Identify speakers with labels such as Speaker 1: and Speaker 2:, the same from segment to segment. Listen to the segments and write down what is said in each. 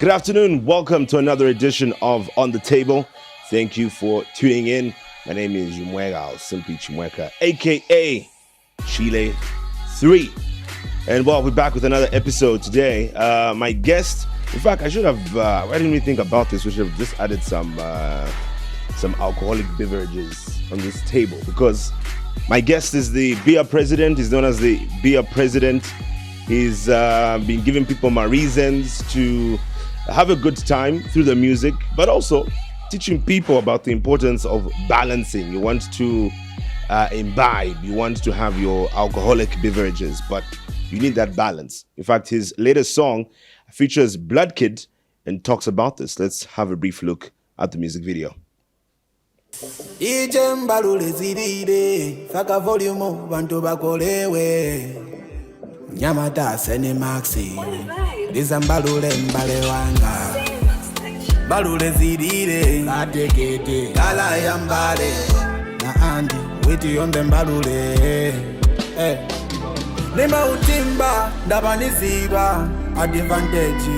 Speaker 1: Good afternoon. Welcome to another edition of On the Table. Thank you for tuning in. My name is Chimweka, simply Chimweka, aka Chile 3. And well, we're back with another episode today. My guest, in fact, I didn't even think about this. We should have just added some alcoholic beverages on this table because my guest is the beer president. He's known as the beer president. He's been giving people my reasons to have a good time through the music, but also teaching people about the importance of balancing. You want to imbibe, you want to have your alcoholic beverages, but you need that balance. In fact, his latest song features Blood Kid and talks about this. Let's have a brief look at the music video.
Speaker 2: Nyamata seni maxi Dizambalule mbale wanga Balule zidire Atekete Kala yambale Na andi Witi yonde mbalule Nima utimba Ndabaniziba Advantage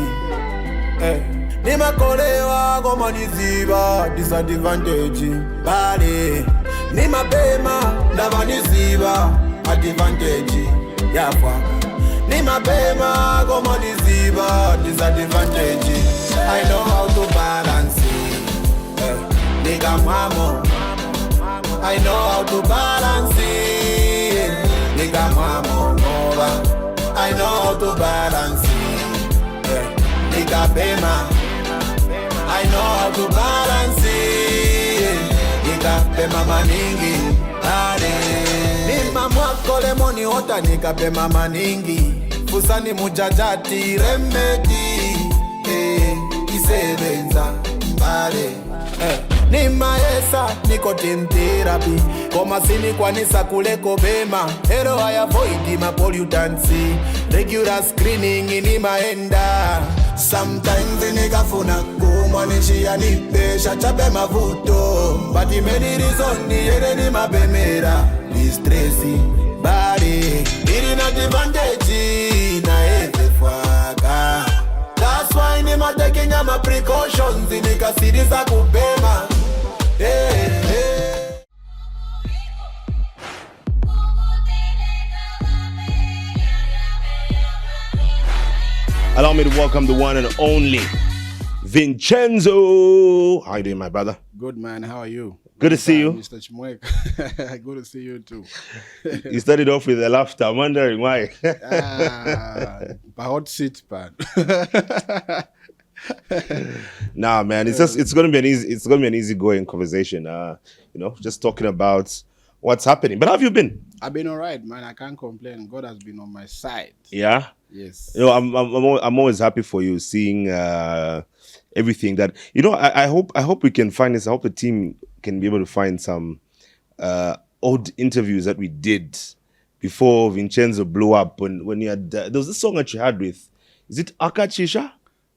Speaker 2: Nima kolewa Gomaniziba Disadvantage Bale Nima bema Ndabaniziba Advantage Yafwa Nima bema Gomaniziba Disadvantage I know how to balance it Nigga mamo I know how to balance it Nigga mamo I know how to balance it Nigga bema I know how to balance it Nigga bema maningi Nima mwakole moni ota nigga bema maningi Fusani mujajati remedi Isebenza mbale Nima esa niko team therapy Koma sini kwanisa kuleko bema Hero I avoid ma pollutancy Regular screening inima enda Sometimes nigga funa kumanishi ya nipesha chape mavuto But many reason ni ene ni mabemera Ni stressi body Niri na advantage na efe fwaka That's why ni ma taking my precautions Nika siriza kubema
Speaker 1: Allow me to welcome the one and only Vinchenzo. How you doing, my brother?
Speaker 3: Good, man. How are you?
Speaker 1: Good to see you.
Speaker 3: Mr. Chimweka. Good to see you too.
Speaker 1: You started off with a laughter. I'm wondering why.
Speaker 3: Hot seat, man.
Speaker 1: Nah, man. It's gonna be an easy going conversation. Just talking about what's happening. But how have you been?
Speaker 3: I've been all right, man. I can't complain. God has been on my side.
Speaker 1: Yeah.
Speaker 3: Yes.
Speaker 1: I'm always happy for you seeing everything that I hope we can find this. I hope the team can be able to find some old interviews that we did before Vinchenzo blew up. When you had there was this song that you had with, is it Akachisha?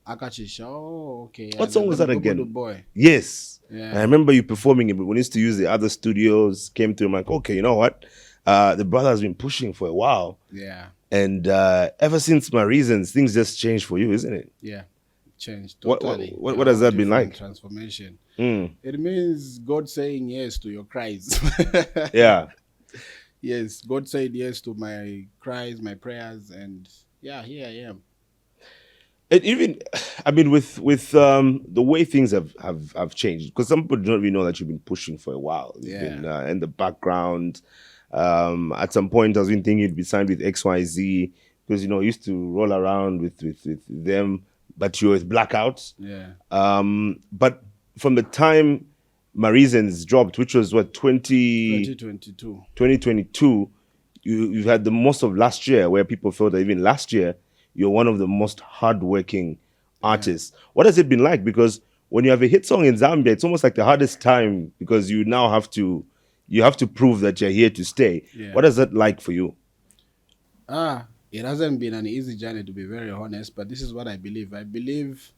Speaker 3: Akachisha. Oh, okay.
Speaker 1: What song was that again?
Speaker 3: Boy.
Speaker 1: Yes.
Speaker 3: Yeah.
Speaker 1: I remember you performing it, but when we used to use the other studios, came through. I'm like, okay, you know what? The brother has been pushing for a while.
Speaker 3: Yeah.
Speaker 1: And ever since my reasons, things just changed for you, isn't it?
Speaker 3: Yeah. Changed totally.
Speaker 1: What has that been like?
Speaker 3: Transformation. It means God saying yes to your cries.
Speaker 1: Yeah.
Speaker 3: Yes, God said yes to my cries, my prayers, and yeah, here I am.
Speaker 1: And even, with the way things have changed, because some people don't really know that you've been pushing for a while. You've been in the background. At some point, I was even thinking you'd be signed with XYZ because you used to roll around with them, but you were with Blackouts.
Speaker 3: Yeah.
Speaker 1: But from the time My Reasons dropped, which was 2022, you've had the most of last year, where people felt that even last year you're one of the most hardworking artists. What has it been like? Because when you have a hit song in Zambia, it's almost like the hardest time because you now have to prove that you're here to stay.
Speaker 3: Yeah.
Speaker 1: What is that like for you?
Speaker 3: It hasn't been an easy journey, to be very honest, but this is what I believe. I believe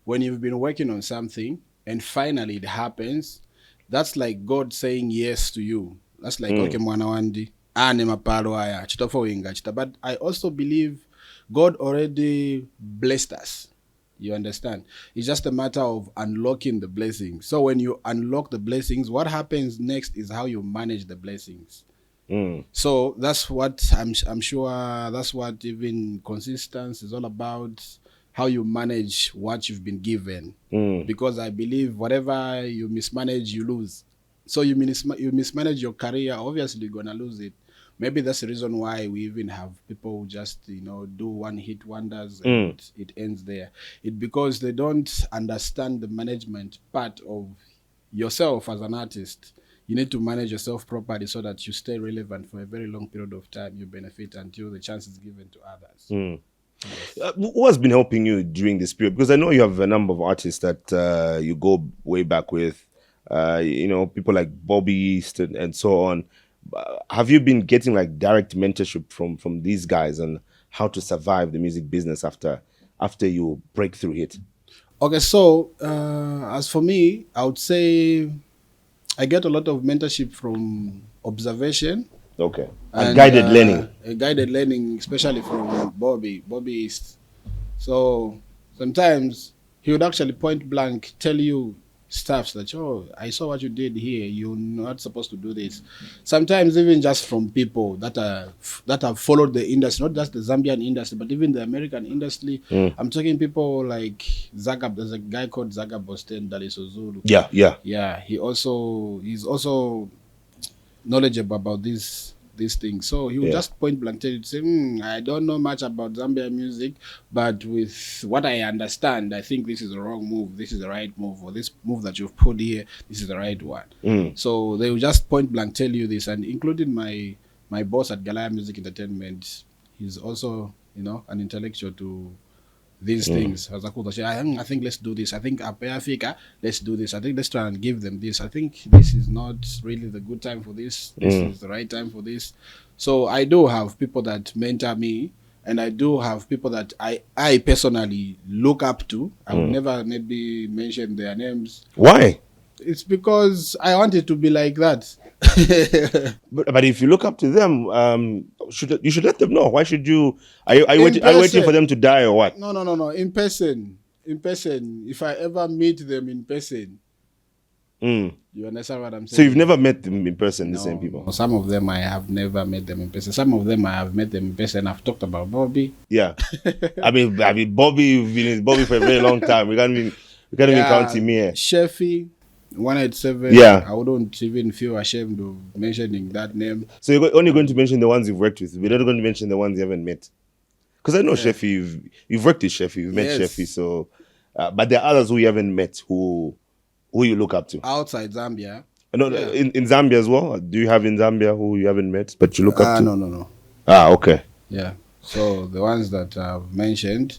Speaker 3: when you've been working on something and finally it happens, that's like God saying yes to you. That's like, okay, mwana wandi, ane mapalo haya, chitafo inga chita. But I also believe God already blessed us. You understand? It's just a matter of unlocking the blessings. So when you unlock the blessings, what happens next is how you manage the blessings. So that's what I'm sure that's what even consistency is all about. How you manage what you've been given. Because I believe whatever you mismanage, you lose. So you mismanage your career, obviously you're gonna lose it. Maybe that's the reason why we even have people who just do one hit wonders and it ends there. It because they don't understand the management part of yourself as an artist. You need to manage yourself properly so that you stay relevant for a very long period of time. You benefit until the chance is given to others.
Speaker 1: Who has been helping you during this period? Because I know you have a number of artists that you go way back with, people like Bobby East and so on. Have you been getting like direct mentorship from these guys on how to survive the music business after you break through hit?
Speaker 3: Okay, so as for me, I would say I get a lot of mentorship from observation.
Speaker 1: Okay. And guided learning.
Speaker 3: Guided learning, especially from Bobby East. So sometimes he would actually point blank tell you stuff that, I saw what you did here. You're not supposed to do this. Sometimes even just from people that have followed the industry, not just the Zambian industry, but even the American industry. I'm talking people like Zagab. There's a guy called Zagab Bosten Dalisozulu. Yeah. He's also knowledgeable about these things. So he would just point blank tell you, say, I don't know much about Zambian music, but with what I understand, I think this is the wrong move, this is the right move, or this move that you've put here, this is the right one. So they will just point blank tell you this, and including my boss at Galaya Music Entertainment, he's also, an intellectual to these things. I think let's do this. I think Africa, let's do this. I think let's try and give them this. I think this is not really the good time for this. This is the right time for this. So I do have people that mentor me, and I do have people that I personally look up to. I would never maybe mention their names.
Speaker 1: Why?
Speaker 3: It's because I want it to be like that.
Speaker 1: but if you look up to them, you should let them know. Why should you? Are you waiting for them to die or what?
Speaker 3: No. In person. If I ever meet them in person, you understand what I'm saying?
Speaker 1: So you've never met them in person, the same people?
Speaker 3: Some of them I have never met them in person. Some of them I have met them in person. I've talked about Bobby.
Speaker 1: Yeah, I mean Bobby. You've been with Bobby for a very long time. We can't even count him here.
Speaker 3: Sheffy. 187.
Speaker 1: Yeah,
Speaker 3: I wouldn't even feel ashamed of mentioning that name.
Speaker 1: So you're only going to mention the ones you've worked with. We're not going to mention the ones you haven't met. Because I know Sheffy, you've worked with Sheffy, you've met Sheffy. So, but there are others who you haven't met who you look up to
Speaker 3: outside Zambia.
Speaker 1: No, in Zambia as well. Do you have in Zambia who you haven't met but you look up to?
Speaker 3: No.
Speaker 1: Okay.
Speaker 3: Yeah. So the ones that I've mentioned,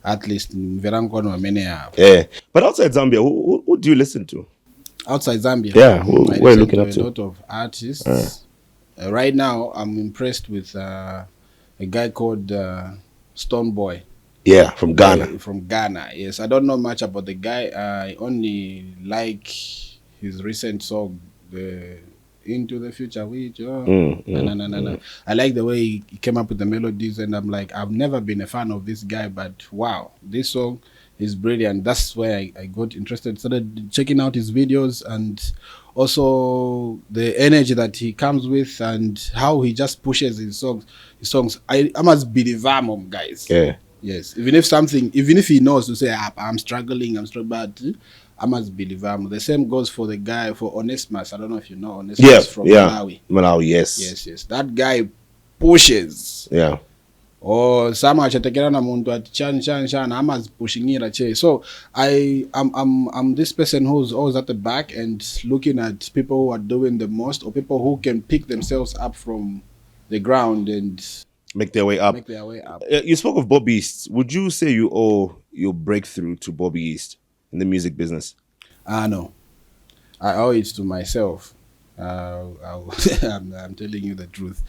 Speaker 3: at least in Verankono, many have.
Speaker 1: Yeah. But outside Zambia, who do you listen to?
Speaker 3: Outside Zambia,
Speaker 1: who are you looking up to?
Speaker 3: A lot of artists. Right now, I'm impressed with a guy called Stone Boy.
Speaker 1: Yeah, from Ghana.
Speaker 3: From Ghana, yes. I don't know much about the guy. I only like his recent song, Into the Future. Which I like the way he came up with the melodies, and I'm like, I've never been a fan of this guy, but wow, this song is brilliant. That's where I got interested, started checking out his videos, and also the energy that he comes with and how he just pushes his songs. I must believe him, guys.
Speaker 1: Yeah.
Speaker 3: Yes. Even if he knows to say I'm struggling, but I must believe him. The same goes for the guy for Onesmus. I don't know if you know Onesmus from Malawi.
Speaker 1: Malawi, yes.
Speaker 3: Yes. That guy pushes.
Speaker 1: Yeah.
Speaker 3: Or some achatekera na muntu ati chan amas pushing it. So I'm this person who's always at the back and looking at people who are doing the most, or people who can pick themselves up from the ground and
Speaker 1: make their way up. You spoke of Bobby East. Would you say you owe your breakthrough to Bobby East in the music business?
Speaker 3: No. I owe it to myself. I'm telling you the truth.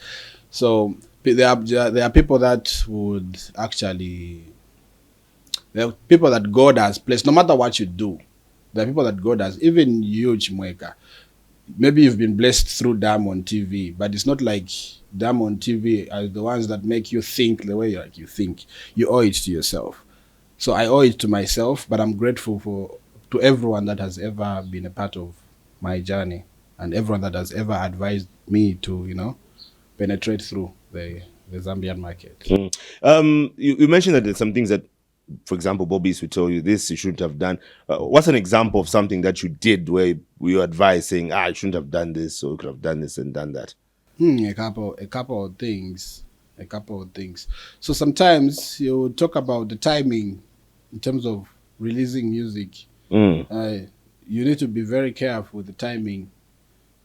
Speaker 3: So there are people that would actually, there are people that God has placed, no matter what you do. There are people that God has, even you, Chimweka. Maybe you've been blessed through Diamond TV, but it's not like Diamond TV are the ones that make you think the way you think. You owe it to yourself. So I owe it to myself, but I'm grateful to everyone that has ever been a part of my journey and everyone that has ever advised me to, penetrate through the Zambian market.
Speaker 1: You mentioned that there's some things that, for example, Bobby's would tell you this you shouldn't have done. What's an example of something that you did where you advised saying, I shouldn't have done this, or you could have done this and done that?
Speaker 3: A couple of things. So sometimes you talk about the timing in terms of releasing music. You need to be very careful with the timing.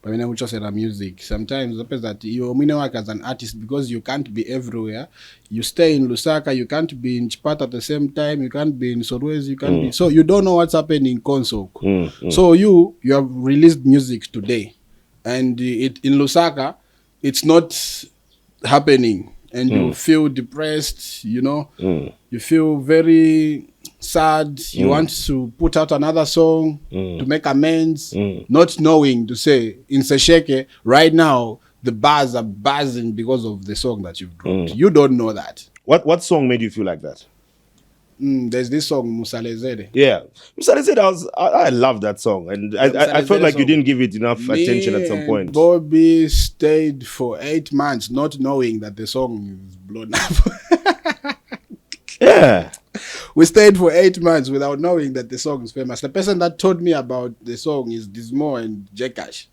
Speaker 3: But when I just music, sometimes it happens that you work as an artist because you can't be everywhere. You stay in Lusaka, you can't be in Chipata at the same time, you can't be in Sorwezi, you can't be. So you don't know what's happening in Konsok. So you have released music today, and in Lusaka, it's not happening, and you feel depressed. You feel very sad. You want to put out another song to make amends, not knowing to say in Sesheke right now the bars are buzzing because of the song that you've dropped. You don't know that.
Speaker 1: What song made you feel like that?
Speaker 3: There's this song Musalezere.
Speaker 1: Yeah, Musalezere. I love that song, and I felt like you didn't give it enough attention at some point.
Speaker 3: Bobby stayed for 8 months not knowing that the song is blown up.
Speaker 1: Yeah.
Speaker 3: We stayed for 8 months without knowing that the song is famous. The person that told me about the song is Dismo and Jekash.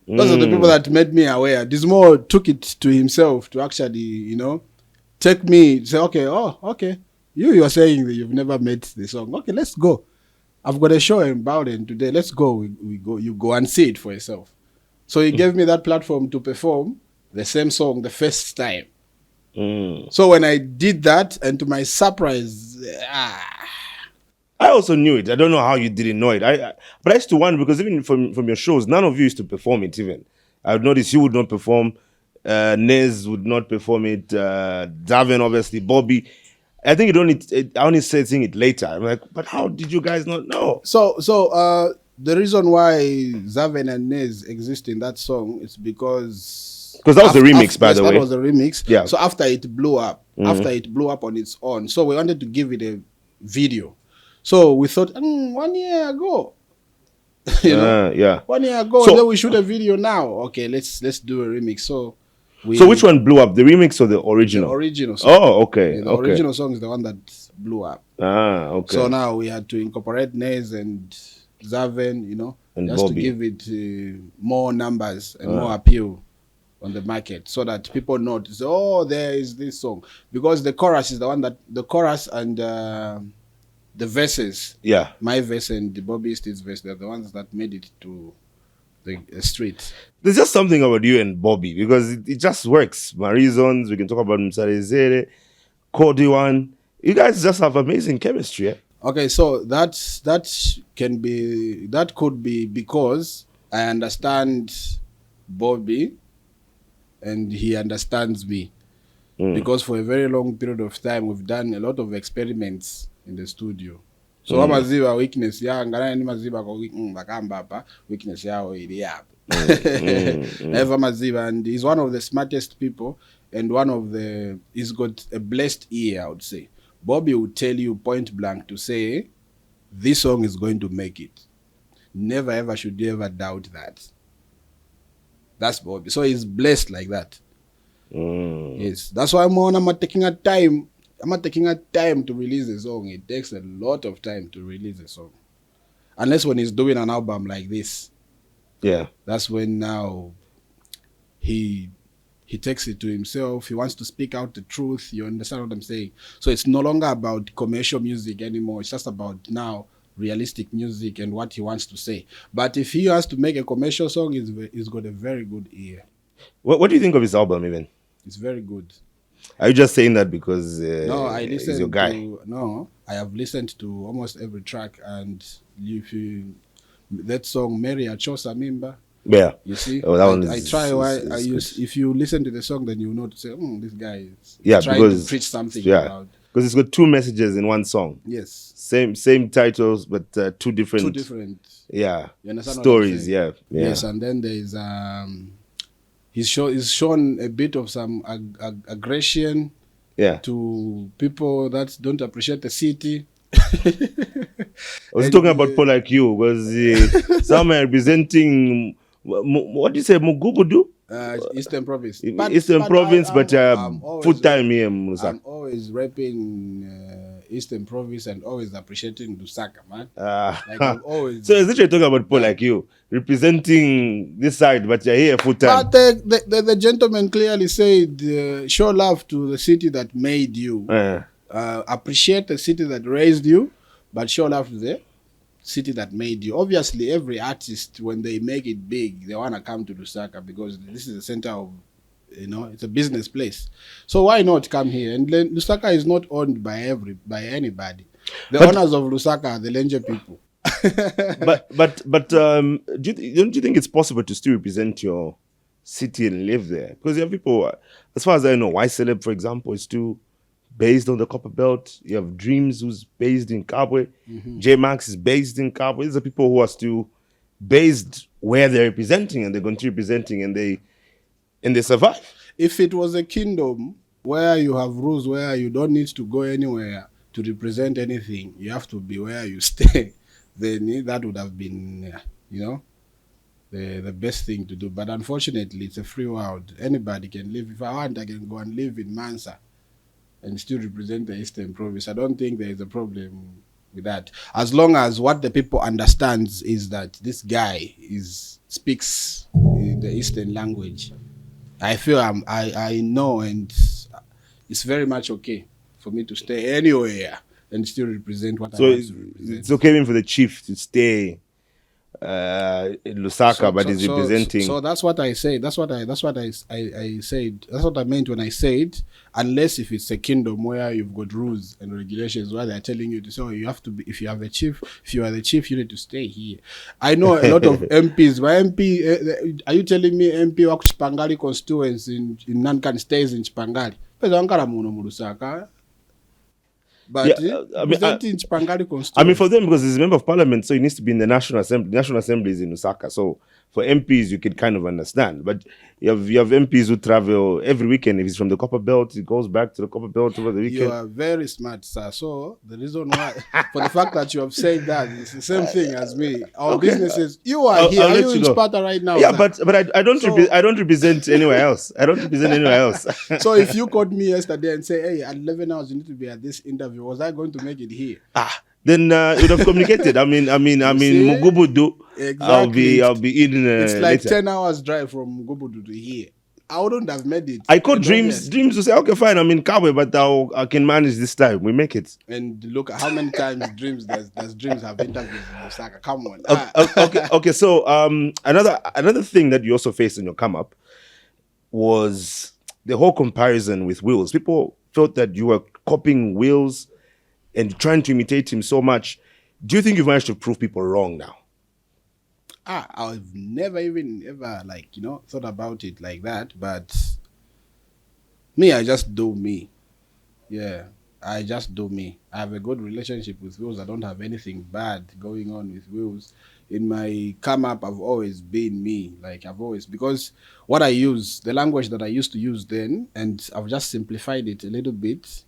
Speaker 3: Those are the people that made me aware. Dismo took it to himself to actually, take me, say, okay. You are saying that you've never met the song. Okay, let's go. I've got a show in Bowden today. Let's go. We go. You go and see it for yourself. So he gave me that platform to perform the same song the first time. So when I did that, and to my surprise,
Speaker 1: I also knew it. I don't know how you didn't know it. But I used to wonder, because even from your shows, none of you used to perform it even. I would notice you would not perform. Nez would not perform it. Davin, obviously. Bobby. I think I only said seeing it later. I'm like, but how did you guys not know?
Speaker 3: So the reason why Zaven and Nez exist in that song is because
Speaker 1: that was the remix, by the way.
Speaker 3: That was the remix.
Speaker 1: Yeah.
Speaker 3: So after it blew up, on its own, so we wanted to give it a video. So we thought, 1 year ago, 1 year ago,
Speaker 1: so,
Speaker 3: then we shoot a video now. Okay, let's do a remix. So
Speaker 1: which one blew up, the remix or the original?
Speaker 3: The original song.
Speaker 1: Oh, okay.
Speaker 3: The original song is the one that blew up.
Speaker 1: Okay.
Speaker 3: So now we had to incorporate Nez and Zaven,
Speaker 1: and
Speaker 3: just
Speaker 1: Bobby,
Speaker 3: to give it more numbers and more appeal on the market, so that people know to say, there is this song. Because the chorus is the chorus and the verses. Yeah. My verse and the Bobby Steve's verse, they're the ones that made it to the street.
Speaker 1: There's just something about you and Bobby, because it just works. My reasons, we can talk about Msalezere, Kodiwan. You guys just have amazing chemistry. Eh?
Speaker 3: Okay, so that could be because I understand Bobby and he understands me. Because for a very long period of time we've done a lot of experiments in the studio. So amaziba weakness yanga ni maziba ko bakamba hapa, weakness yao ili hapa. Ever maziba, and he's one of the smartest people, and he's got a blessed ear, I would say. Bobby would tell you point blank to say, this song is going to make it. Never ever should you ever doubt that. That's Bobby. So he's blessed like that. Yes. That's why I'm not taking a time to release a song. It takes a lot of time to release a song. Unless when he's doing an album like this.
Speaker 1: Yeah.
Speaker 3: That's when now he takes it to himself. He wants to speak out the truth. You understand what I'm saying? So it's no longer about commercial music anymore. It's just about now realistic music and what he wants to say. But if he has to make a commercial song, he's got a very good ear.
Speaker 1: What do you think of his album even?
Speaker 3: It's very good.
Speaker 1: Are you just saying that because
Speaker 3: no, I listened
Speaker 1: he's your guy?
Speaker 3: I have listened to almost every track, and that song Mary Achosa Mimba.
Speaker 1: Yeah.
Speaker 3: You see?
Speaker 1: Oh, that one
Speaker 3: I
Speaker 1: is,
Speaker 3: try
Speaker 1: is
Speaker 3: if you listen to the song, then you know to say, this guy is
Speaker 1: trying
Speaker 3: to preach something about.
Speaker 1: Because it's got two messages in one song.
Speaker 3: Yes.
Speaker 1: Same titles, but two different. Yeah.
Speaker 3: You understand
Speaker 1: stories. Yeah.
Speaker 3: Yes, and then there is he's shown a bit of some aggression
Speaker 1: Yeah.
Speaker 3: to people that don't appreciate the city.
Speaker 1: I was talking about people like you, because some are representing, what do you say, Mugubudu?
Speaker 3: Eastern Province.
Speaker 1: Eastern Province, but full time here in Lusaka.
Speaker 3: I'm always repping Eastern Province and always appreciating Lusaka, man. Like I'm always.
Speaker 1: So essentially talking about people like you, representing this side, but you're here full time.
Speaker 3: But the gentleman clearly said, show love to the city that made you. Appreciate the city that raised you, but show love to the city that made you. Obviously, every artist, when they make it big, they want to come to Lusaka because this is the center of, it's a business place. So why not come here? And then Lusaka is not owned by anybody. The owners of Lusaka are the Lenje people.
Speaker 1: Don't you think it's possible to still represent your city and live there? Because you have people, as far as I know, Y Celeb, for example, is still based on the Copper Belt. You have Dreams, who's based in Kabwe. J Max is based in Kabwe. These are people who are still based where they're representing, and they're going to representing, and they survive.
Speaker 3: If it was a kingdom where you have rules where you don't need to go anywhere to represent anything, you have to be where you stay, then that would have been, the best thing to do. But unfortunately, it's a free world. Anybody can live. If I want, I can go and live in Mansa and still represent the Eastern Province. I don't think there is a problem with that. As long as what the people understands is that this guy speaks the Eastern language. I feel I know, and it's very much okay for me to stay anywhere and still represent what I want to represent.
Speaker 1: It's okay even for the chief to stay in Lusaka, but he's representing.
Speaker 3: So that's what I say. That's what I said. That's what I meant when I said, unless if it's a kingdom where you've got rules and regulations where they're telling you to say, you have to be, if you are the chief, you need to stay here. I know a lot of MPs. My MP, are you telling me MP wa Chipangali constituency in Nankan stays in Chipangali? But
Speaker 1: for them, because he's a member of parliament, so he needs to be in the National Assembly. National Assembly is in Lusaka. So for MPs, you can kind of understand. But you have MPs who travel every weekend. If he's from the Copper Belt, he goes back to the Copper Belt over the weekend.
Speaker 3: You are very smart, sir. So the reason why, for the fact that you have said that, it's the same thing as me. Our businesses, you are here. Are you in Sparta right now?
Speaker 1: Yeah, sir? but I don't represent anywhere else. I don't represent anywhere else.
Speaker 3: So if you called me yesterday and say, hey, at 11 hours you need to be at this interview, was I going to make it here?
Speaker 1: Then you would have communicated. I mean, Mugubudu.
Speaker 3: Exactly.
Speaker 1: I'll be in.
Speaker 3: It's like
Speaker 1: later.
Speaker 3: 10 hours drive from Mugubudu to here. I wouldn't have made it.
Speaker 1: I called Dreams to say, okay, fine, I'm in Kabwe, but I can manage this time. We make it.
Speaker 3: And look at how many times Dreams does Dreams have interviews in Osaka. Come on.
Speaker 1: Okay. So another thing that you also faced in your come up was the whole comparison with Wills. People felt that you were copying Wills and trying to imitate him so much. Do you think you've managed to prove people wrong now?
Speaker 3: I've never even ever thought about it like that. But me, I just do me. Yeah, I just do me. I have a good relationship with Wills. I don't have anything bad going on with Wills. In my come up, I've always been me. Because what I use, the language that I used to use then, and I've just simplified it a little bit,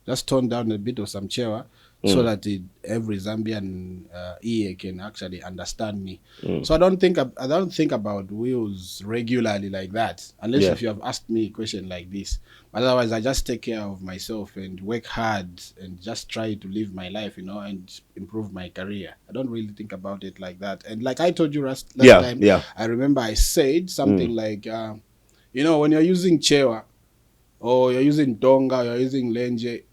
Speaker 3: just toned down a bit of some chewa, so that every Zambian ear can actually understand me. So I don't think about Wills regularly like that, unless if you have asked me a question like this. Otherwise, I just take care of myself and work hard and just try to live my life, and improve my career. I don't really think about it like that. And like I told you last time, I remember I said something like, when you're using chewa, or you're using Tonga, you're using Lenje,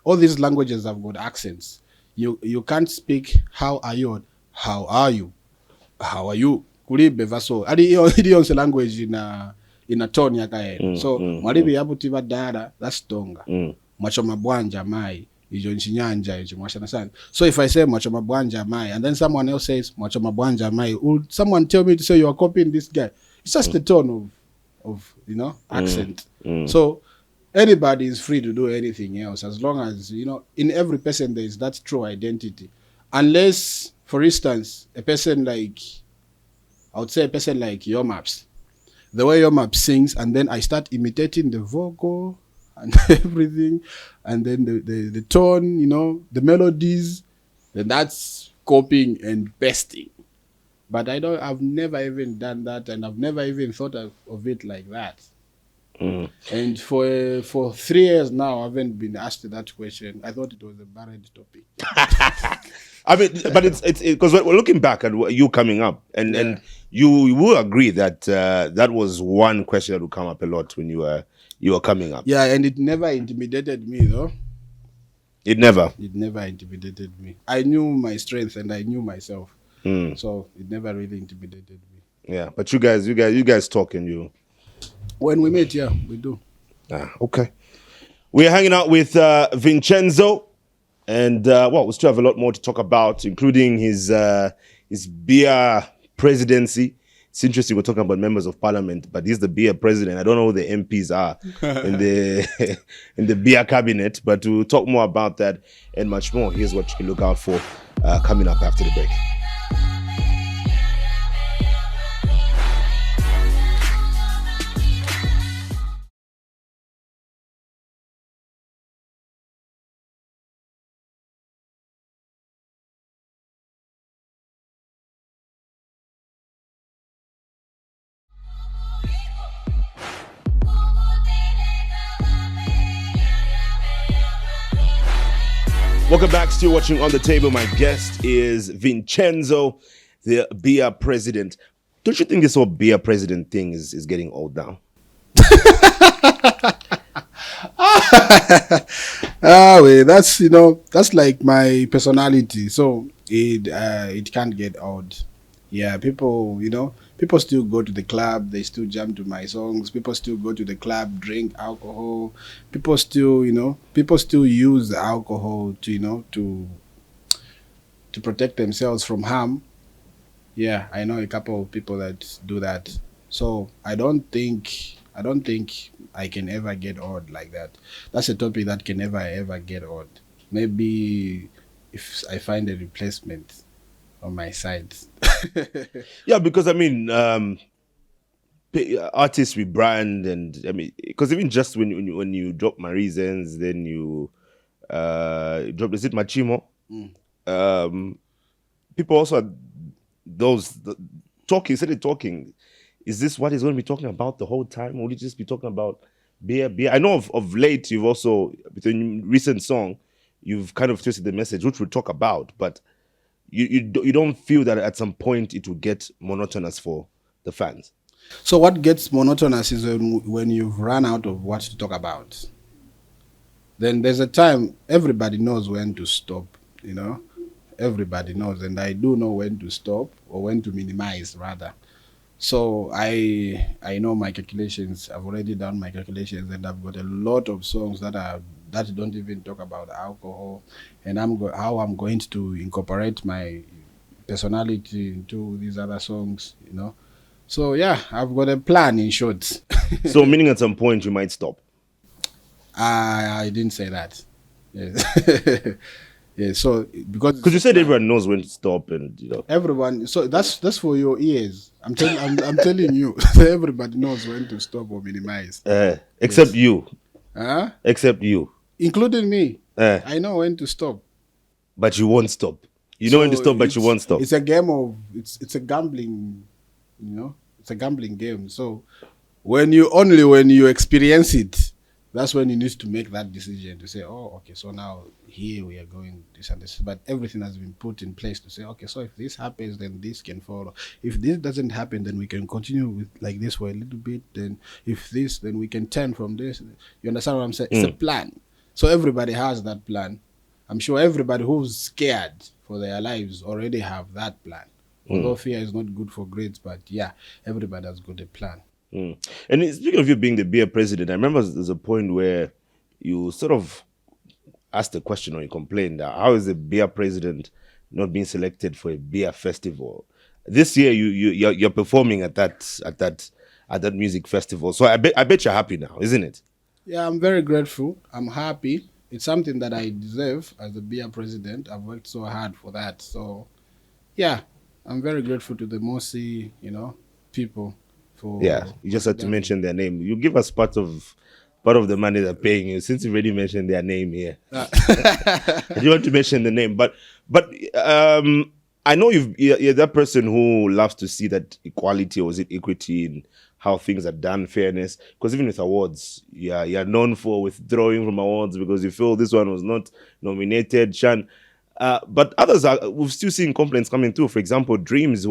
Speaker 3: all these languages have got accents. You can't speak how are you, how are you, how are you. Kulibe vaso. Adi iyo language in a tone yakae. So mwalibi yabuti dada, that's Tonga. Machoma bwanja mai, ijo nchinyanja ijo mwashana sana. So if I say machoma bwanja mai, and then someone else says machoma bwanja mai, would someone tell me to say you are copying this guy? It's just the tone of accent. So anybody is free to do anything else as long as, in every person there is that true identity. Unless, for instance, I would say a person like Yomaps. The way Yomaps sings, and then I start imitating the vocal, and everything, and then the tone, the melodies, then that's copying and pasting. But I've never even done that, and I've never even thought of it like that. And for 3 years now, I haven't been asked that question. I thought it was a buried topic.
Speaker 1: I mean, but it's because we're looking back at you coming up, and you will agree that that was one question that would come up a lot when you were coming up.
Speaker 3: Yeah, and it never intimidated me though.
Speaker 1: It never
Speaker 3: intimidated me. I knew my strength and I knew myself, so it never really intimidated me.
Speaker 1: Yeah, but you guys talk, and you.
Speaker 3: When we meet, yeah, we do.
Speaker 1: Okay. We're hanging out with Vinchenzo, and we still have a lot more to talk about, including his beer presidency. It's interesting we're talking about members of parliament, but he's the beer president. I don't know who the MPs are in the beer cabinet, but we'll talk more about that and much more. Here's what you can look out for coming up after the break. Welcome back. Still watching On the Table. My guest is Vinchenzo, the beer president. Don't you think this whole beer president thing is getting old now?
Speaker 3: That's like my personality. So it can't get old. Yeah, people still go to the club, they still jam to my songs. People still go to the club, drink alcohol. People still use alcohol to protect themselves from harm. Yeah, I know a couple of people that do that. So I don't think I can ever get old like that. That's a topic that can never ever get old. Maybe if I find a replacement on my side.
Speaker 1: Yeah, because I mean, artists rebrand, and I mean, because even just when you drop My Reasons, then you drop, is it Machimo? People also started talking. Is this what he's going to be talking about the whole time, or will he just be talking about beer? I know of late you've also, with a recent song, you've kind of twisted the message, which we'll talk about, but you don't feel that at some point it will get monotonous for the fans?
Speaker 3: So what gets monotonous is when you've run out of what to talk about. Then there's a time everybody knows when to stop, Everybody knows, and I do know when to stop or when to minimize rather. So I know my calculations. I've already done my calculations, and I've got a lot of songs that don't even talk about alcohol, and how I'm going to incorporate my personality into these other songs, So yeah, I've got a plan in short.
Speaker 1: So meaning at some point you might stop?
Speaker 3: I didn't say that. Yes. Yeah, so because
Speaker 1: you said everyone knows when to stop, and
Speaker 3: everyone. So that's for your ears. I'm telling you, everybody knows when to stop or minimize.
Speaker 1: Except you.
Speaker 3: Except
Speaker 1: you,
Speaker 3: including me. I know when to stop,
Speaker 1: but you won't stop. You know when to stop, but you won't stop.
Speaker 3: It's a game of it's a gambling. It's a gambling game. So when you experience it, that's when you need to make that decision to say, oh, okay, so now here we are going this and this. But everything has been put in place to say, okay, so if this happens, then this can follow. If this doesn't happen, then we can continue with like this for a little bit. Then if this, then we can turn from this. You understand what I'm saying? It's a plan. So everybody has that plan. I'm sure everybody who's scared for their lives already have that plan. Although fear is not good for grades, but yeah, everybody has got a plan.
Speaker 1: And speaking of you being the beer president, I remember there's a point where you sort of asked a question or you complained that how is the beer president not being selected for a beer festival? This year you're performing at that music festival. So I bet you're happy now, isn't it?
Speaker 3: Yeah, I'm very grateful. I'm happy. It's something that I deserve as the beer president. I've worked so hard for that. So yeah, I'm very grateful to the Mosi, people.
Speaker 1: You just had to mention their name. You give us part of part of the money they're paying you. Since you already mentioned their name here, I do want to mention the name, but I know you're that person who loves to see that equality, or is it equity, in how things are done, fairness. Because even with awards, you're known for withdrawing from awards because you feel this one was not nominated, Shan. But others we've still seen complaints coming through. For example, Dreams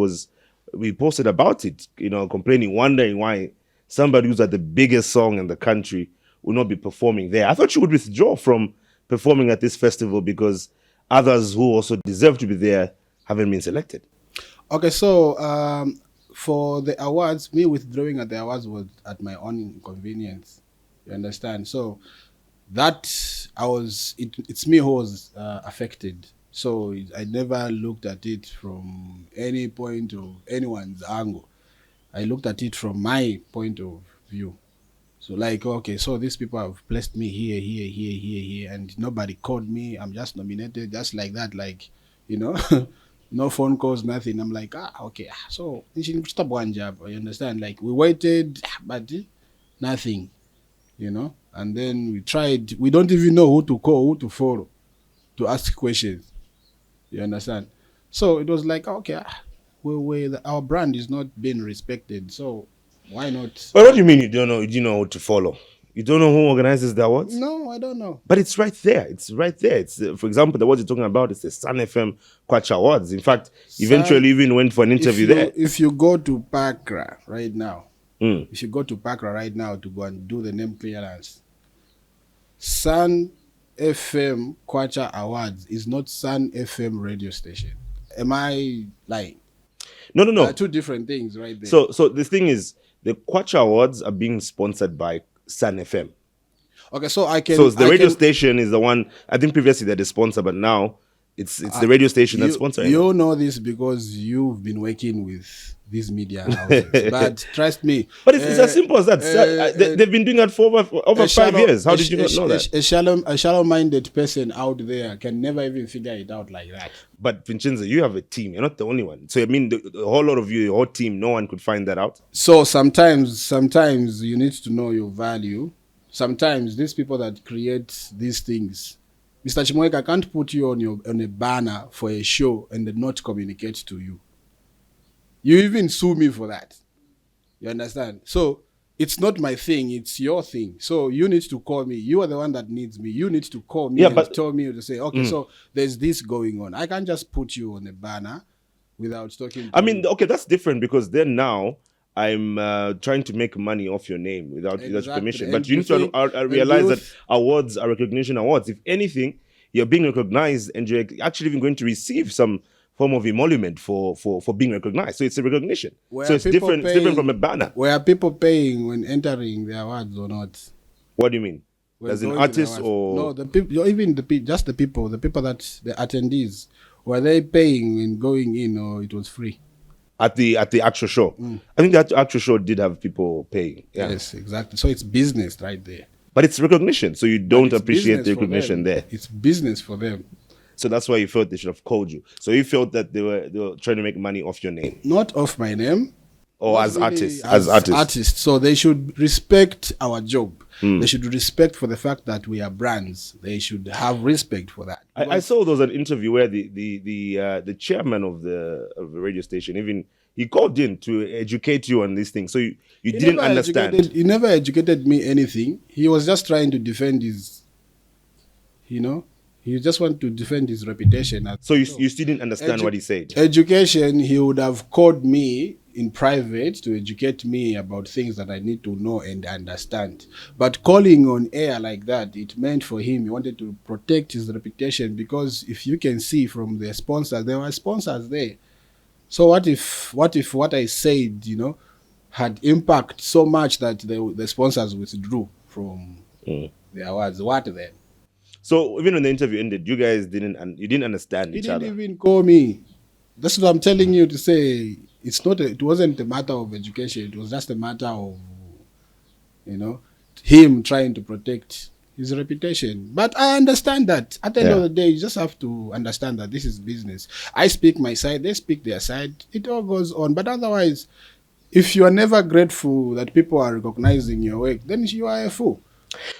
Speaker 1: we posted about it, complaining, wondering why somebody who's at the biggest song in the country will not be performing there. I thought she would withdraw from performing at this festival because others who also deserve to be there haven't been selected. Okay,
Speaker 3: so for the awards, me withdrawing at the awards was at my own inconvenience. You understand? So that it's me who was affected. So I never looked at it from any point of anyone's angle. I looked at it from my point of view. So like, okay, so these people have placed me here, and nobody called me. I'm just nominated, just like that, like, no phone calls, nothing. I'm like, okay. So stop one job. You understand? Like, we waited, but nothing, And then we tried. We don't even know who to call, who to follow, to ask questions. You understand? So it was like, okay, our brand is not being respected. So why not?
Speaker 1: But what do you mean you don't know? You know who to follow? You don't know who organizes the awards?
Speaker 3: No, I don't know.
Speaker 1: But it's right there. It's right there. It's for example, the awards you're talking about is the Sun FM Kwacha Awards. In fact, eventually even went for an interview there.
Speaker 3: If you go to Pakra right now, to go and do the name clearance, Sun FM Kwacha Awards is not Sun FM radio station. Am I lying?
Speaker 1: No.
Speaker 3: There are two different things right there.
Speaker 1: So the thing is, the Kwacha Awards are being sponsored by Sun FM.
Speaker 3: Okay, so
Speaker 1: the radio station is the one. I think previously they're the sponsor, but now it's the radio station that's sponsoring.
Speaker 3: You know this because you've been working with these media houses. But trust me.
Speaker 1: But it's as simple as that. They've been doing that for over 5 years. How did you not know that?
Speaker 3: A shallow-minded person out there can never even figure it out like that.
Speaker 1: But Vinchenzo, you have a team. You're not the only one. So I mean, the whole lot of you, your whole team, no one could find that out.
Speaker 3: So sometimes you need to know your value. Sometimes these people that create these things, Mr. Chimweka, can't put you on a banner for a show and then not communicate to you. You even sue me for that. You understand? So it's not my thing, it's your thing. So you need to call me. You are the one that needs me. You need to call me and tell me to say, okay, so there's this going on. I can't just put you on a banner without talking to you.
Speaker 1: Okay, that's different because then now I'm trying to make money off your name without permission. But you need to realize that awards are recognition awards. If anything, you're being recognized and you're actually even going to receive some form of emolument for being recognized. So it's a recognition. So it's different. It's different from a banner.
Speaker 3: Were people paying when entering the awards or not?
Speaker 1: What do you mean? As an artist or
Speaker 3: no? The people, even the people that the attendees, were they paying when going in, or it was free?
Speaker 1: At the actual show, I think that actual show did have people paying. Yeah.
Speaker 3: Yes, exactly. So it's business right there.
Speaker 1: But it's recognition, so you don't appreciate the recognition there.
Speaker 3: It's business for them.
Speaker 1: So that's why you felt they should have called you. So you felt that they were trying to make money off your name.
Speaker 3: Not off my name.
Speaker 1: Or as artists. As artists.
Speaker 3: So they should respect our job. They should respect for the fact that we are brands. They should have respect for that.
Speaker 1: I saw there was an interview where the chairman of the radio station, even he called in to educate you on these things. So you didn't understand.
Speaker 3: He never educated me anything. He was just trying to defend his, he just wanted to defend his reputation.
Speaker 1: So you still didn't understand what he said?
Speaker 3: Education, he would have called me in private to educate me about things that I need to know and understand. But calling on air like that, it meant for him, he wanted to protect his reputation, because if you can see from the sponsors, there were sponsors there. So what if what I said, had impact so much that the sponsors withdrew from the awards? What then?
Speaker 1: So even when the interview ended, you guys didn't understand each other.
Speaker 3: He didn't even call me. That's what I'm telling you to say. It wasn't a matter of education. It was just a matter of, him trying to protect his reputation. But I understand that. At the end of the day, you just have to understand that this is business. I speak my side, they speak their side. It all goes on. But otherwise, if you are never grateful that people are recognizing your work, then you are a fool.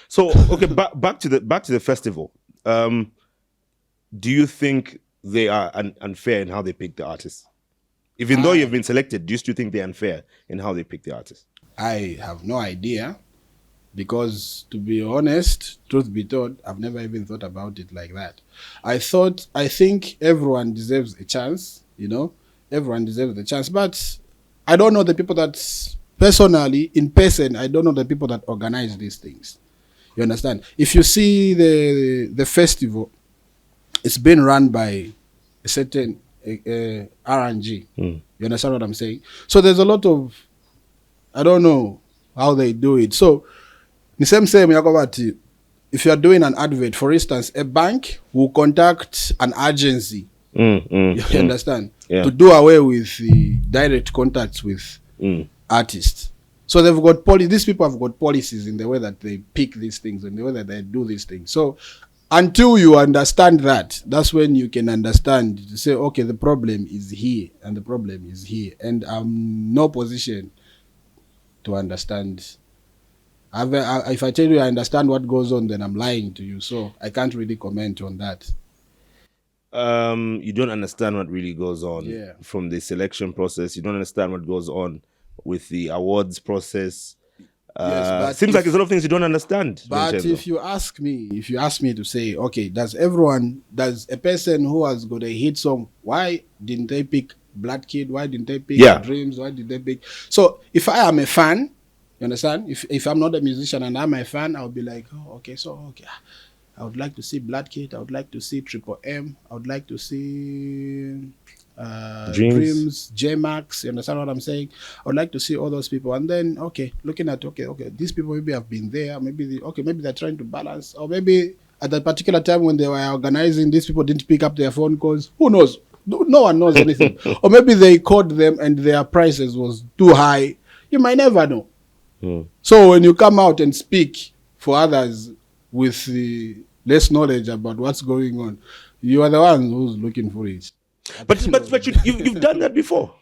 Speaker 1: So okay, back to the festival. Do you think they are unfair in how they pick the artists? Even though you've been selected, do you still think they're unfair in how they pick the artists?
Speaker 3: I have no idea, because to be honest, truth be told, I've never even thought about it like that. I think everyone deserves a chance, everyone deserves a chance, but I don't know the people that personally, in person, I don't know the people that organize these things. You understand? If you see the festival, it's been run by a certain RNG. You understand what I'm saying? So there's a lot of, I don't know how they do it. So the same if you are doing an advert, for instance, a bank will contact an agency. You understand?
Speaker 1: Yeah.
Speaker 3: To do away with the direct contacts with artists. So they've got these people have got policies in the way that they pick these things and the way that they do these things. So until you understand that, that's when you can understand to say, okay, the problem is here and the problem is here. And I'm no position to understand. If I tell you I understand what goes on, then I'm lying to you. So I can't really comment on that.
Speaker 1: You don't understand what really goes on from the selection process. You don't understand what goes on with the awards process. Yes, seems like there's a lot of things you don't understand.
Speaker 3: But
Speaker 1: Vinchenzo.
Speaker 3: if you ask me to say, okay, does a person who has got a hit song, why didn't they pick Blood Kid? Why didn't they pick Dreams? Why did they pick? So if I am a fan, you understand? If I'm not a musician and I'm a fan, I'll be like, oh, okay, I would like to see Blood Kid. I would like to see Triple M. I would like to see Dreams, J-Max. You understand what I'm saying? I would like to see all those people. And then, looking at, these people maybe have been there. Maybe they're trying to balance. Or maybe at that particular time when they were organizing, these people didn't pick up their phone calls. Who knows? No one knows anything. Or maybe they called them and their prices was too high. You might never know. So when you come out and speak for others with less knowledge about what's going on, you are the one who's looking for it.
Speaker 1: But you've done that before.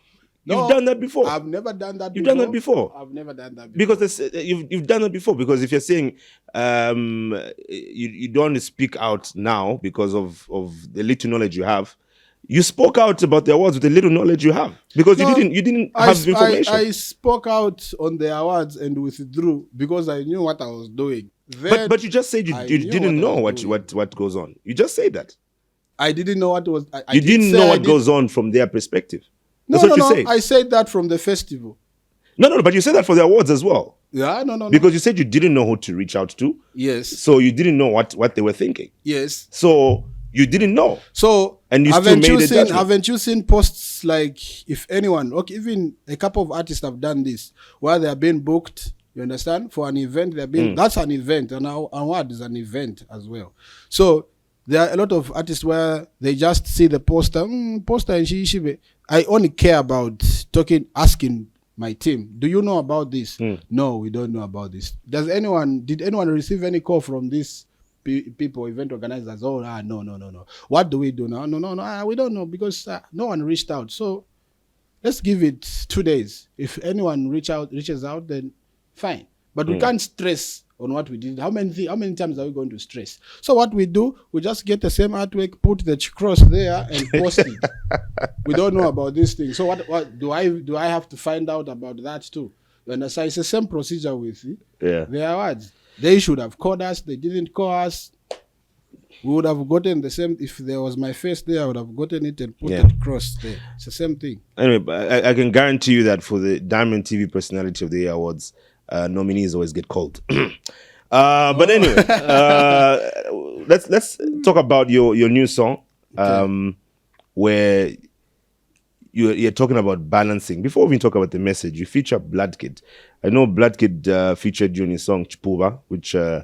Speaker 3: No,
Speaker 1: you've done that before.
Speaker 3: I've never done that.
Speaker 1: You've done that before.
Speaker 3: I've never done that before.
Speaker 1: Because you've done that before. Because if you're saying you don't speak out now because of the little knowledge you have, you spoke out about the awards with the little knowledge you have because you didn't have information.
Speaker 3: I spoke out on the awards and withdrew because I knew what I was doing.
Speaker 1: But you just said you didn't know what goes on. You just said that.
Speaker 3: I didn't know what was.
Speaker 1: You didn't know what goes on from their perspective. That's what you said.
Speaker 3: I said that from the festival.
Speaker 1: No, but you said that for the awards as well.
Speaker 3: Yeah, no.
Speaker 1: Because you said you didn't know who to reach out to.
Speaker 3: Yes.
Speaker 1: So you didn't know what they were thinking.
Speaker 3: Yes.
Speaker 1: So you didn't know.
Speaker 3: So
Speaker 1: and you still made a judgment.
Speaker 3: Haven't you seen posts like, if anyone, even a couple of artists have done this, where they are being booked, you understand, for an event, that's an event, and our award is an event as well. So there are a lot of artists where they just see the poster and she. I only care about asking my team, do you know about this? No, we don't know about this. Did anyone receive any call from these people, event organizers? No. What do we do now? No, we don't know because no one reached out. So let's give it 2 days. If anyone reaches out, then fine. But we can't stress on what we did. How many times are we going to stress? So what we do, we just get the same artwork, put the cross there, and post it. We don't know about this thing. So what do I have to find out about that too? You understand? It's the same procedure with the awards. They should have called us. They didn't call us. We would have gotten the same. If there was my face there, I would have gotten it and put it across there. It's the same thing.
Speaker 1: Anyway, I can guarantee you that for the Diamond TV Personality of the Year Awards, nominees always get called. But anyway, let's talk about your new song, where you're talking about balancing. Before we talk about the message, you feature Blood Kid. I know Blood Kid featured you in his song Chipuba, which has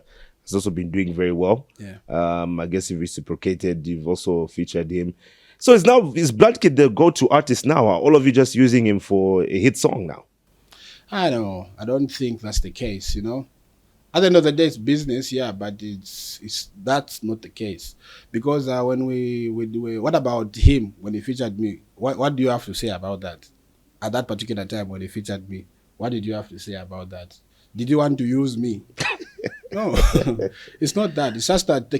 Speaker 1: also been doing very well.
Speaker 3: Yeah.
Speaker 1: I guess you've reciprocated. You've also featured him. So is Blood Kid the go-to artist now? Are all of you just using him for a hit song now?
Speaker 3: I don't think that's the case, At the end of the day, it's business, but that's not the case. Because when we what about him when he featured me? What do you have to say about that? At that particular time when he featured me, what did you have to say about that? Did you want to use me? No, it's not that. It's just that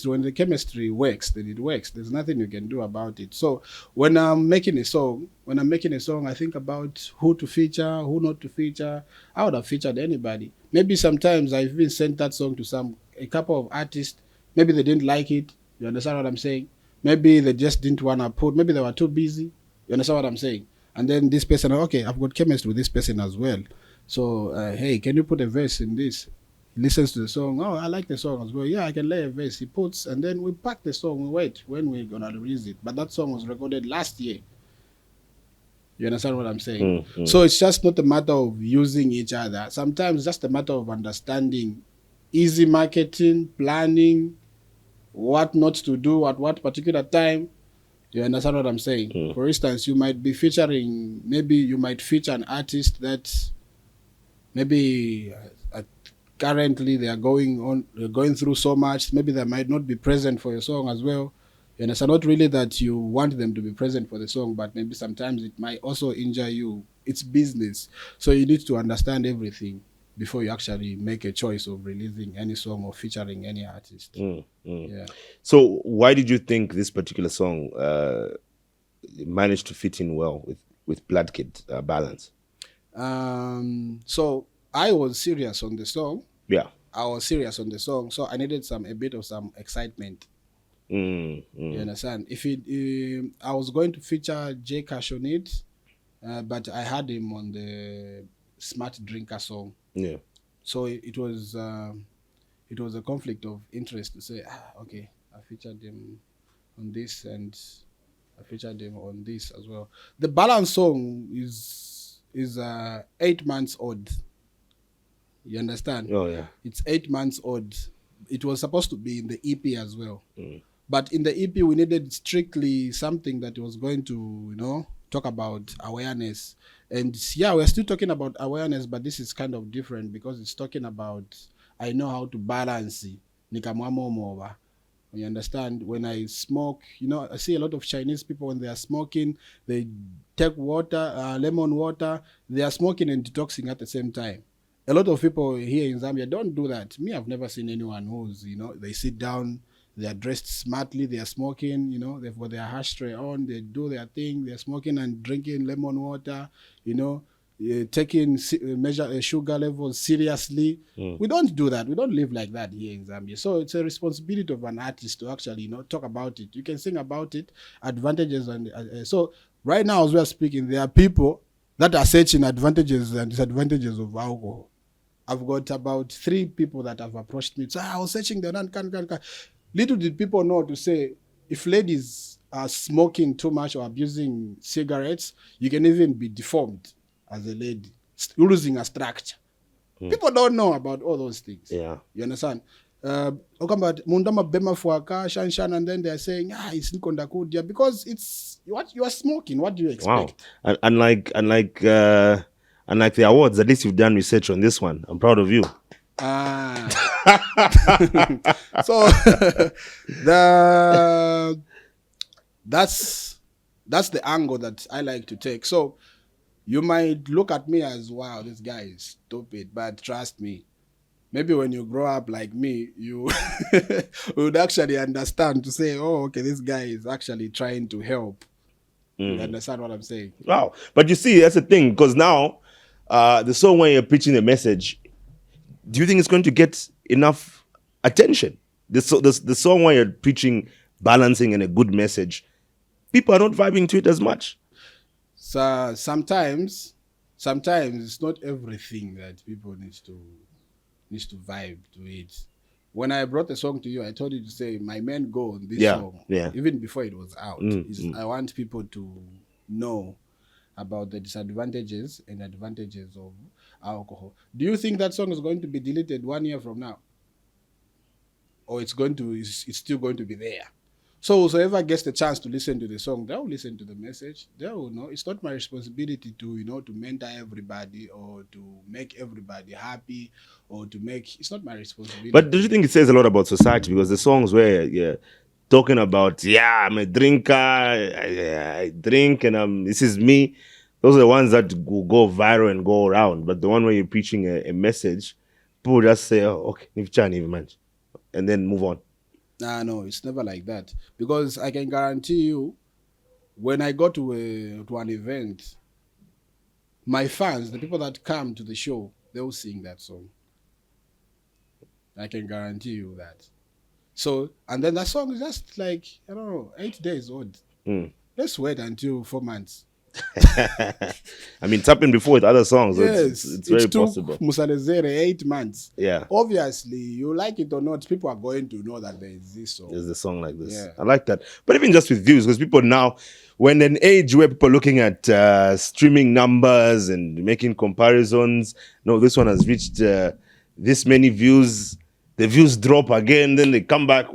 Speaker 3: when the chemistry works, then it works. There's nothing you can do about it. So when I'm making a song, I think about who to feature, who not to feature. I would have featured anybody. Maybe sometimes I've even sent that song to a couple of artists. Maybe they didn't like it. You understand what I'm saying? Maybe they just didn't want to put. Maybe they were too busy. You understand what I'm saying? And then this person, okay, I've got chemistry with this person as well. So hey, can you put a verse in this? He listens to the song. Oh, I like the song as well. Yeah, I can lay a verse. He puts, and then we pack the song. We wait when we're gonna release it. But that song was recorded last year. You understand what I'm saying? So it's just not a matter of using each other. Sometimes it's just a matter of understanding, easy marketing, planning, what not to do at what particular time. You understand what I'm saying? For instance, you might feature an artist that maybe currently they are going through so much. Maybe they might not be present for your song as well. And it's not really that you want them to be present for the song, but maybe sometimes it might also injure you. It's business. So you need to understand everything before you actually make a choice of releasing any song or featuring any artist. Yeah.
Speaker 1: So why did you think this particular song managed to fit in well with Blood Kid Balance?
Speaker 3: So I was serious on the song.
Speaker 1: Yeah.
Speaker 3: I was serious on the song, so I needed a bit of some excitement. You understand? I was going to feature J Cash on it, but I had him on the Smart Drinker song.
Speaker 1: Yeah.
Speaker 3: So it was a conflict of interest to say, okay, I featured him on this and I featured him on this as well. The Balance song is 8 months old. You understand?
Speaker 1: Oh yeah.
Speaker 3: It's 8 months old. It was supposed to be in the EP as well. But in the EP, we needed strictly something that was going to, talk about awareness. And yeah, we're still talking about awareness, but this is kind of different because it's talking about, I know how to balance. You understand? When I smoke, I see a lot of Chinese people when they are smoking, they take water, lemon water, they are smoking and detoxing at the same time. A lot of people here in Zambia don't do that. Me, I've never seen anyone who's, they sit down, they are dressed smartly, they are smoking, they've got their ashtray on, they do their thing, they're smoking and drinking lemon water, taking sugar levels seriously. We don't do that. We don't live like that here in Zambia. So it's a responsibility of an artist to actually, talk about it. You can sing about it, advantages. And so right now, as we are speaking, there are people that are searching advantages and disadvantages of alcohol. I've got about 3 people that have approached me. So I was searching the can. Little did people know to say, if ladies are smoking too much or abusing cigarettes, you can even be deformed as a lady, losing a structure. People don't know about all those things.
Speaker 1: Yeah.
Speaker 3: You understand? And then they're saying, it's Nkondakudia, because it's what you are smoking. What do you expect?
Speaker 1: Wow. Unlike the awards, at least you've done research on this one. I'm proud of you.
Speaker 3: So that's the angle that I like to take. So you might look at me as, wow, this guy is stupid, but trust me, maybe when you grow up like me, you would actually understand to say, oh, okay, this guy is actually trying to help. You understand what I'm saying?
Speaker 1: Wow. But you see, that's the thing, because now the song when you're preaching the message, do you think it's going to get enough attention? The song when you're preaching balancing and a good message, people are not vibing to it as much.
Speaker 3: So sometimes it's not everything that people need to vibe to it. When I brought the song to you, I told you to say my main goal on this song, even before it was out, is I want people to know about the disadvantages and advantages of alcohol. Do you think that song is going to be deleted 1 year from now? Or it's still going to be there? So whoever gets the chance to listen to the song, they will listen to the message. They will know. It's not my responsibility to mentor everybody or to make everybody happy or it's not my responsibility.
Speaker 1: But do you think it says a lot about society? Because the songs where talking about, I'm a drinker, I drink and this is me. Those are the ones that will go viral and go around. But the one where you're preaching a message, people just say, "Oh, okay, Nifchani, man," and then move on.
Speaker 3: No, it's never like that. Because I can guarantee you, when I go to an event, my fans, the people that come to the show, they will sing that song. I can guarantee you that. So, and then that song is just like, I don't know, 8 days old. Let's wait until 4 months.
Speaker 1: I mean, tapping before with other songs,
Speaker 3: Yes,
Speaker 1: it's very possible.
Speaker 3: Musalezere 8 months.
Speaker 1: Yeah.
Speaker 3: Obviously, you like it or not, people are going to know that there is this song.
Speaker 1: There's a song like this.
Speaker 3: Yeah.
Speaker 1: I like that. But even just with views, because people now, when an age where people are looking at streaming numbers and making comparisons, no, this one has reached this many views. The views drop again, then they come back.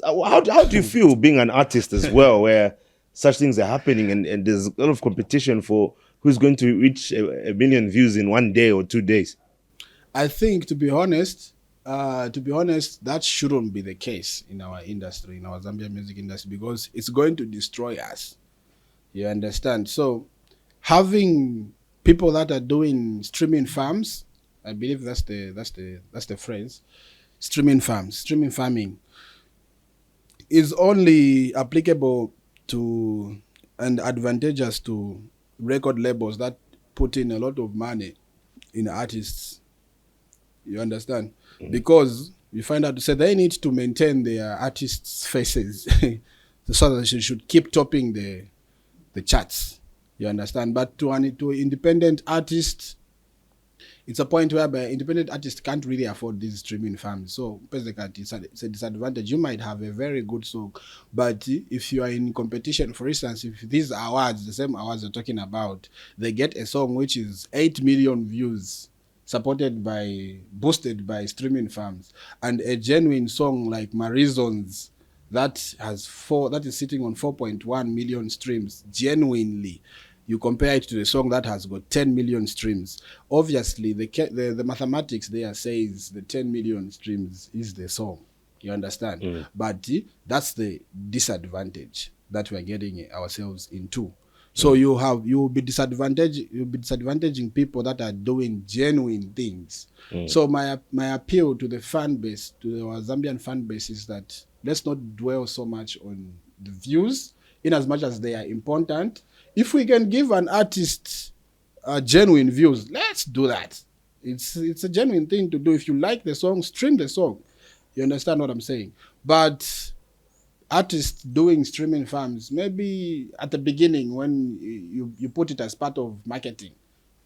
Speaker 1: How do you feel being an artist as well, where such things are happening and there's a lot of competition for who's going to reach a million views in 1 day or 2 days?
Speaker 3: I think, to be honest, that shouldn't be the case in our industry, in our Zambian music industry, because it's going to destroy us. You understand? So, having people that are doing streaming farms, I believe that's the phrase, streaming farming, is only applicable to and advantageous to record labels that put in a lot of money in artists. You understand? Because you find out, so they need to maintain their artists' faces so that they should keep topping the charts. You understand? But to independent artists, it's a point whereby independent artists can't really afford these streaming farms. So basically, it's a disadvantage. You might have a very good song, but if you are in competition, for instance, if these awards, the same awards you're talking about, they get a song which is 8 million views, boosted by streaming farms, and a genuine song like Marizons that is sitting on 4.1 million streams, genuinely, you compare it to the song that has got 10 million streams. Obviously, the mathematics there says the 10 million streams is the song. You understand? But that's the disadvantage that we're getting ourselves into. So you'll be disadvantaging people that are doing genuine things. So my appeal to the fan base, to our Zambian fan base, is that let's not dwell so much on the views, in as much as they are important. If we can give an artist genuine views, let's do that. It's a genuine thing to do. If you like the song, stream the song. You understand what I'm saying? But artists doing streaming farms, maybe at the beginning when you put it as part of marketing,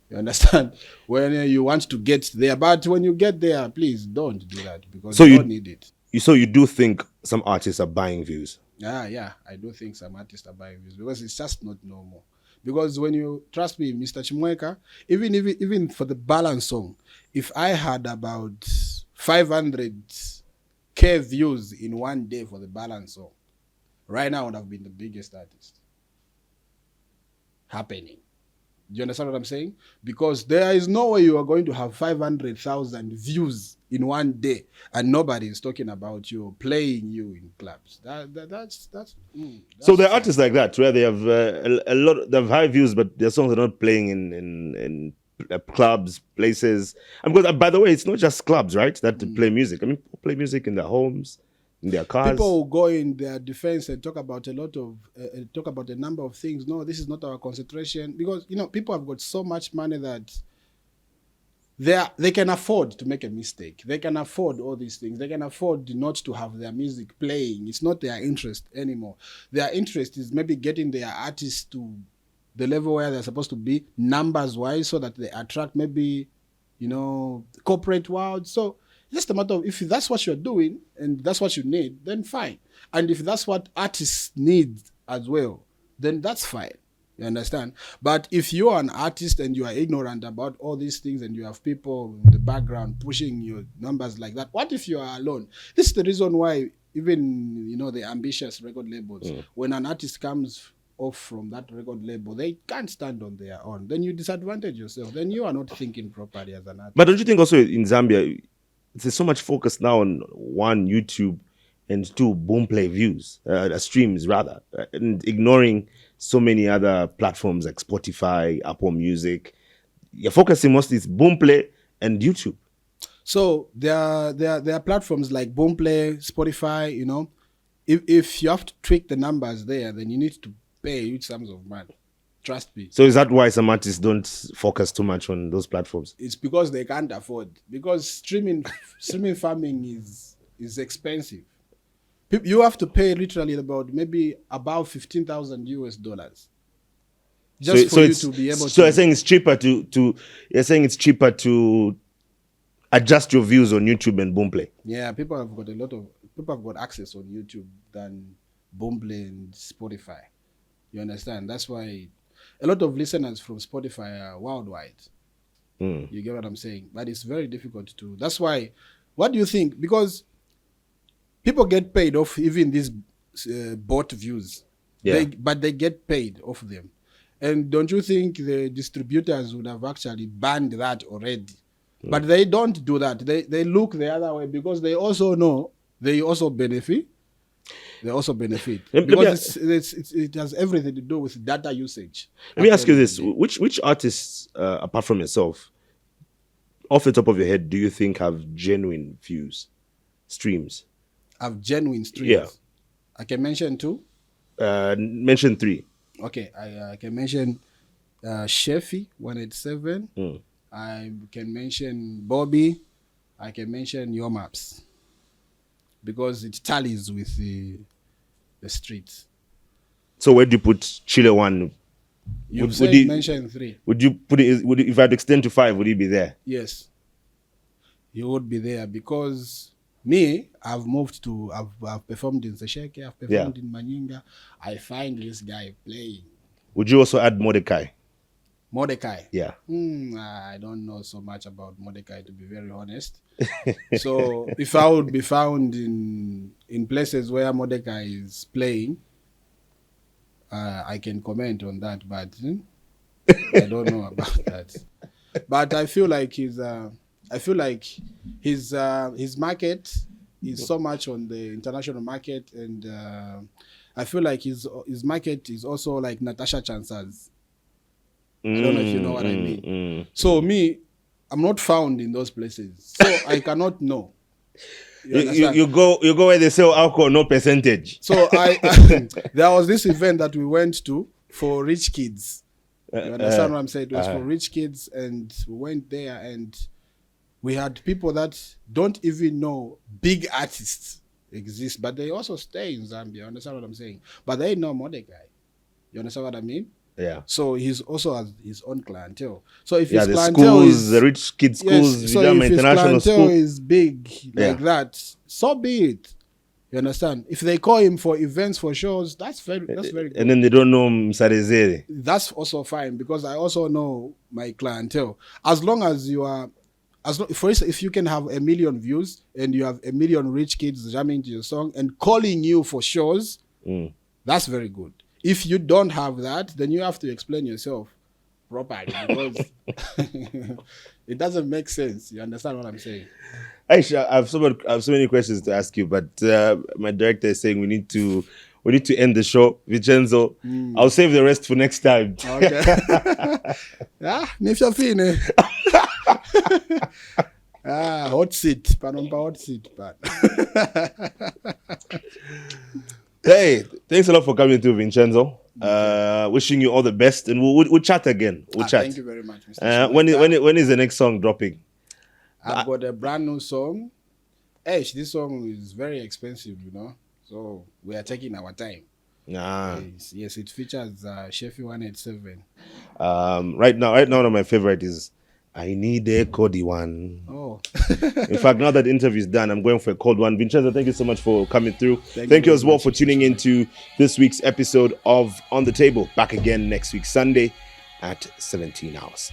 Speaker 3: you understand? When you want to get there. But when you get there, please don't do that, because you don't need it.
Speaker 1: So you do think some artists are buying views?
Speaker 3: Yeah, I do think some artists are buying views, because it's just not normal. Because when you, trust me, Mr. Chimweka, even for the balance song, if I had about 500K views in 1 day for the balance song, right now I would have been the biggest artist happening. Do you understand what I'm saying? Because there is no way you are going to have 500,000 views in 1 day and nobody is talking about you or playing you in clubs. That's
Speaker 1: so there are artists like that where they have a lot, they have high views, but their songs are not playing in clubs, places. And because, by the way, it's not just clubs, right, that play music. I mean, people play music in their homes, in their cars.
Speaker 3: People go in their defense and talk about a number of things. No, this is not our concentration, because people have got so much money that they can afford to make a mistake. They can afford all these things. They can afford not to have their music playing. It's not their interest anymore. Their interest is maybe getting their artists to the level where they're supposed to be numbers wise, so that they attract maybe corporate world. So just a matter of, if that's what you're doing and that's what you need, then fine. And if that's what artists need as well, then that's fine. You understand? But if you are an artist and you are ignorant about all these things and you have people in the background pushing your numbers like that, what if you are alone? This is the reason why even, the ambitious record labels, when an artist comes off from that record label, they can't stand on their own. Then you disadvantage yourself. Then you are not thinking properly as an artist.
Speaker 1: But don't you think also in Zambia, there's so much focus now on one, YouTube, and two, Boomplay views, streams rather, and ignoring so many other platforms like Spotify, Apple Music. You're focusing mostly on Boomplay and YouTube.
Speaker 3: So there are platforms like Boomplay, Spotify. You know, if you have to tweak the numbers there, then you need to pay huge sums of money. Trust me.
Speaker 1: So is that why some artists don't focus too much on those platforms?
Speaker 3: It's because they can't afford. Because streaming farming is expensive. You have to pay literally about $15,000 just for you to be able to.
Speaker 1: So you're saying it's cheaper to adjust your views on YouTube and Boomplay.
Speaker 3: Yeah, people have got access on YouTube than Boomplay and Spotify. You understand? That's why a lot of listeners from Spotify are worldwide. You get what I'm saying? But it's very difficult to. That's why. What do you think? Because people get paid off even these bot views.
Speaker 1: Yeah.
Speaker 3: But they get paid off them. And don't you think the distributors would have actually banned that already? But they don't do that. They look the other way because they also know they also benefit. Because it has everything to do with data usage.
Speaker 1: Let me ask you this. Which artists, apart from yourself, off the top of your head, do you think have genuine views, streams?
Speaker 3: Have genuine streams?
Speaker 1: Yeah.
Speaker 3: I can mention 2.
Speaker 1: Mention 3.
Speaker 3: Okay, I can mention Sheffy 187. I can mention Bobby. I can mention Your Maps because it tallies with the streets.
Speaker 1: So where do you put Chile 1?
Speaker 3: You mention 3.
Speaker 1: Would you put it? If I'd extend to 5, would he be there?
Speaker 3: Yes, he would be there because I've performed in Sesheke, I've performed in Manyinga. I find this guy playing.
Speaker 1: Would you also add Mordecai?
Speaker 3: Yeah. I don't know so much about Mordecai, to be very honest. So if I would be found in places where Mordecai is playing, I can comment on that, but I don't know about that. But I feel like his market is so much on the international market, and I feel like his market is also like Natasha Chansa's. I don't know if you know what I mean. So I'm not found in those places, so I cannot know.
Speaker 1: You go where they sell alcohol, no percentage.
Speaker 3: So there was this event that we went to for rich kids. You understand what I'm saying? It was for rich kids, and we went there, and we had people that don't even know big artists exist, but they also stay in Zambia. You understand what I'm saying? But they know Mordecai. You understand what I mean?
Speaker 1: Yeah.
Speaker 3: So he's also has his own clientele. So if
Speaker 1: his
Speaker 3: his
Speaker 1: clientele schools, the rich kids schools,
Speaker 3: so if his
Speaker 1: international
Speaker 3: clientele
Speaker 1: school
Speaker 3: is big like that, so be it. You understand? If they call him for events, for shows, that's very good.
Speaker 1: And then they don't know Msarezere.
Speaker 3: That's also fine because I also know my clientele. As long as you are, for instance, if you can have 1 million views and you have 1 million rich kids jamming to your song and calling you for shows, that's very good. If you don't have that, then you have to explain yourself properly because it doesn't make sense. You understand what I'm saying?
Speaker 1: Aisha, I have so many questions to ask you, but my director is saying we need to end the show. Vinchenzo, I'll save the rest for next time.
Speaker 3: Okay. Nifshafine. Hot seat. Panompa hot seat.
Speaker 1: Hey, thanks a lot for coming through, Vinchenzo. Wishing you all the best, and we'll chat again. We'll chat.
Speaker 3: Thank you very much, Mr.
Speaker 1: When is the next song dropping?
Speaker 3: I've got a brand new song. Hey, this song is very expensive, you know. So we are taking our time. Yes, it features Sheffy 187.
Speaker 1: Right now, one of my favorite is I Need a Cody One.
Speaker 3: Oh.
Speaker 1: In fact, now that the interview is done, I'm going for a cold one. Vincenzo, thank you so much for coming through. Thank you as well for tuning into this week's episode of On the Table. Back again next week, Sunday at 17 hours.